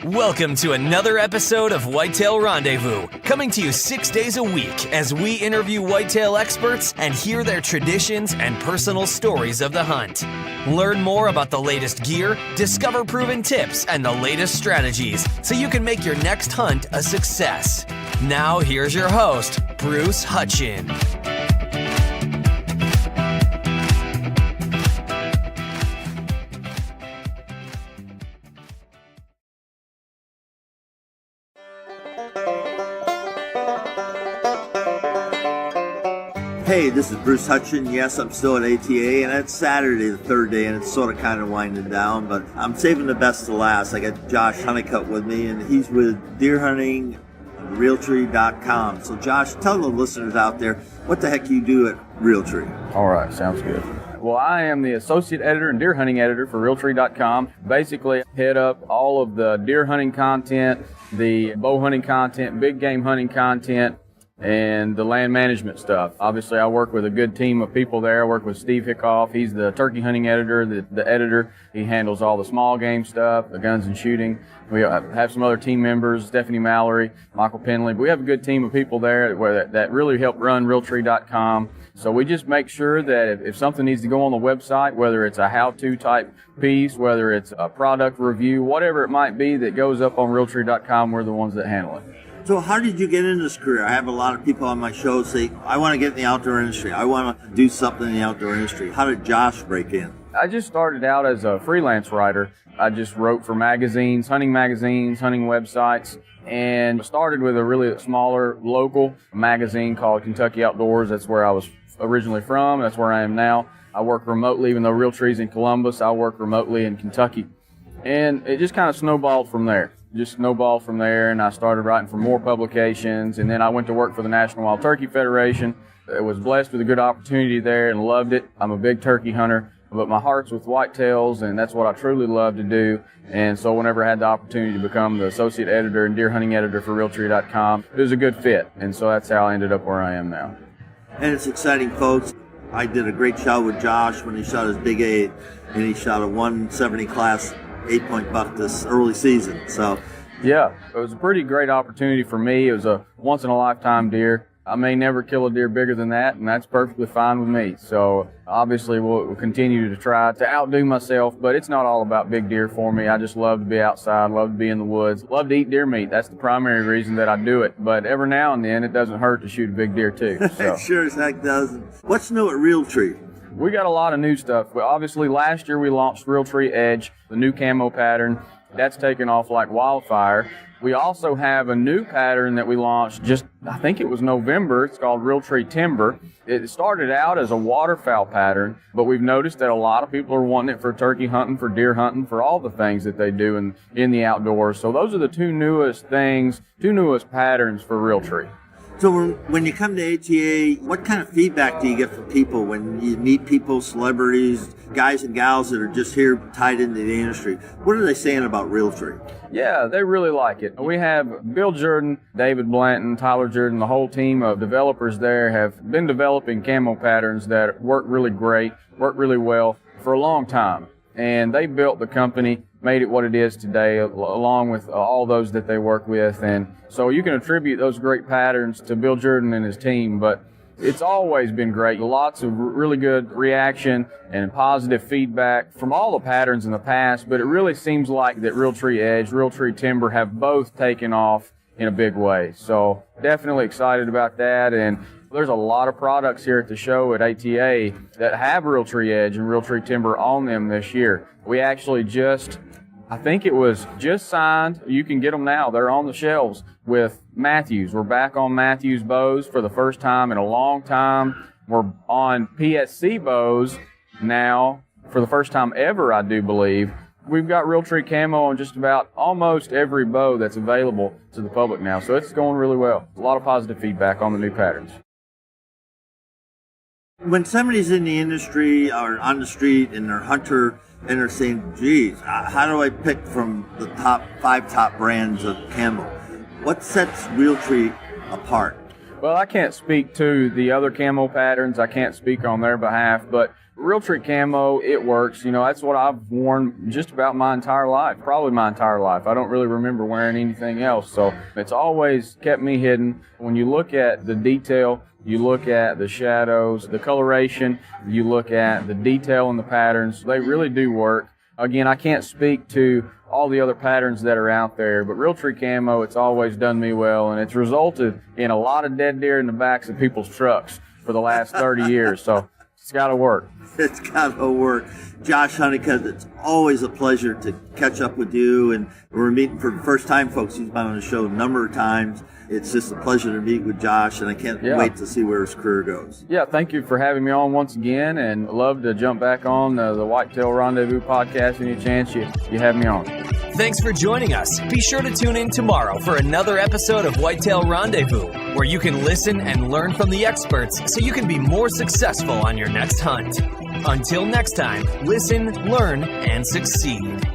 Welcome to another episode of Whitetail Rendezvous, coming to you 6 days a week as we interview whitetail experts and hear their traditions and personal stories of the hunt. Learn more about the latest gear, discover proven tips, and the latest strategies so you can make your next hunt a success. Now here's your host, Bruce Hutchin. Hey, this is Bruce Hutchin. Yes, I'm still at ATA, and it's Saturday, the third day, and it's sort of kind of winding down, but I'm saving the best to last. I got Josh Honeycutt with me, and he's with deerhuntingrealtree.com. So, Josh, tell the listeners out there, what the heck you do at Realtree? All right, sounds good. Well, I am the associate editor and deer hunting editor for Realtree.com. Basically, head up all of the deer hunting content, the bow hunting content, big game hunting content, and the land management stuff. Obviously, I work with a good team of people there. I work with Steve Hickoff. He's the turkey hunting editor, the editor. He handles all the small game stuff, the guns and shooting. We have some other team members, Stephanie Mallory, Michael Penley. But we have a good team of people there that really help run Realtree.com. So we just make sure that if something needs to go on the website, whether it's a how-to type piece, whether it's a product review, whatever it might be that goes up on Realtree.com, we're the ones that handle it. So how did you get into this career? I have a lot of people on my show say, I want to get in the outdoor industry. I want to do something in the outdoor industry. How did Josh break in? I just started out as a freelance writer. I just wrote for magazines, hunting websites, and started with a really smaller local magazine called Kentucky Outdoors. That's where I was originally from. That's where I am now. I work remotely, even though Realtree's in Columbus. I work remotely in Kentucky. And it just kind of snowballed from there. And I started writing for more publications, and then I went to work for the National Wild Turkey Federation. I was blessed with a good opportunity there and loved it. I'm a big turkey hunter, but my heart's with whitetails, and that's what I truly love to do. And so whenever I had the opportunity to become the associate editor and deer hunting editor for Realtree.com, it was a good fit, and so that's how I ended up where I am now. And it's exciting, folks. I did a great shot with Josh when he shot his Big 8, and he shot a 170 class 8-point buck this early season. So yeah, it was a pretty great opportunity for me. It was a once-in-a-lifetime deer. I may never kill a deer bigger than that, and that's perfectly fine with me. So obviously we'll continue to try to outdo myself, but it's not all about big deer for me. I just love to be outside, love to be in the woods, love to eat deer meat. That's the primary reason that I do it. But every now and then it doesn't hurt to shoot a big deer too. So. It sure as heck doesn't. What's new at Realtree? We got a lot of new stuff. Well, obviously, last year we launched Realtree Edge, the new camo pattern. That's taken off like wildfire. We also have a new pattern that we launched I think it was November. It's called Realtree Timber. It started out as a waterfowl pattern, but we've noticed that a lot of people are wanting it for turkey hunting, for deer hunting, for all the things that they do in the outdoors. So those are the two newest patterns for Realtree. So when you come to ATA, what kind of feedback do you get from people when you meet people, celebrities, guys and gals that are just here tied into the industry? What are they saying about Realtree? Yeah, they really like it. We have Bill Jordan, David Blanton, Tyler Jordan, the whole team of developers there have been developing camo patterns that work really great, work really well for a long time. And they built the company, made it what it is today, along with all those that they work with. And so you can attribute those great patterns to Bill Jordan and his team, but it's always been great. Lots of really good reaction and positive feedback from all the patterns in the past, but it really seems like that Realtree Edge, Realtree Timber have both taken off in a big way. So definitely excited about that. And there's a lot of products here at the show at ATA that have Realtree Edge and Realtree Timber on them this year. We actually I think it was just signed. You can get them now. They're on the shelves with Matthews. We're back on Matthews bows for the first time in a long time. We're on PSC bows now for the first time ever, I do believe. We've got Realtree camo on just about almost every bow that's available to the public now. So it's going really well. A lot of positive feedback on the new patterns. When somebody's in the industry or on the street and they're a hunter and they're saying, geez, how do I pick from the top 5 top brands of camo? What sets Realtree apart? Well, I can't speak to the other camo patterns. I can't speak on their behalf, but Realtree camo, it works. That's what I've worn just about my entire life, probably my entire life. I don't really remember wearing anything else. So it's always kept me hidden. When you look at the detail, you look at the shadows, the coloration, you look at the detail in the patterns, they really do work. Again, I can't speak to all the other patterns that are out there, but Realtree camo, it's always done me well, and it's resulted in a lot of dead deer in the backs of people's trucks for the last 30 years. So it's got to work. It's got to work. Josh Honeycutt, it's always a pleasure to catch up with you, and we're meeting for the first time, folks. He's been on the show a number of times. It's just a pleasure to meet with Josh, and I can't wait to see where his career goes. Yeah, thank you for having me on once again, and love to jump back on the Whitetail Rendezvous podcast any chance you have me on. Thanks for joining us. Be sure to tune in tomorrow for another episode of Whitetail Rendezvous, where you can listen and learn from the experts so you can be more successful on your next hunt. Until next time, listen, learn, and succeed.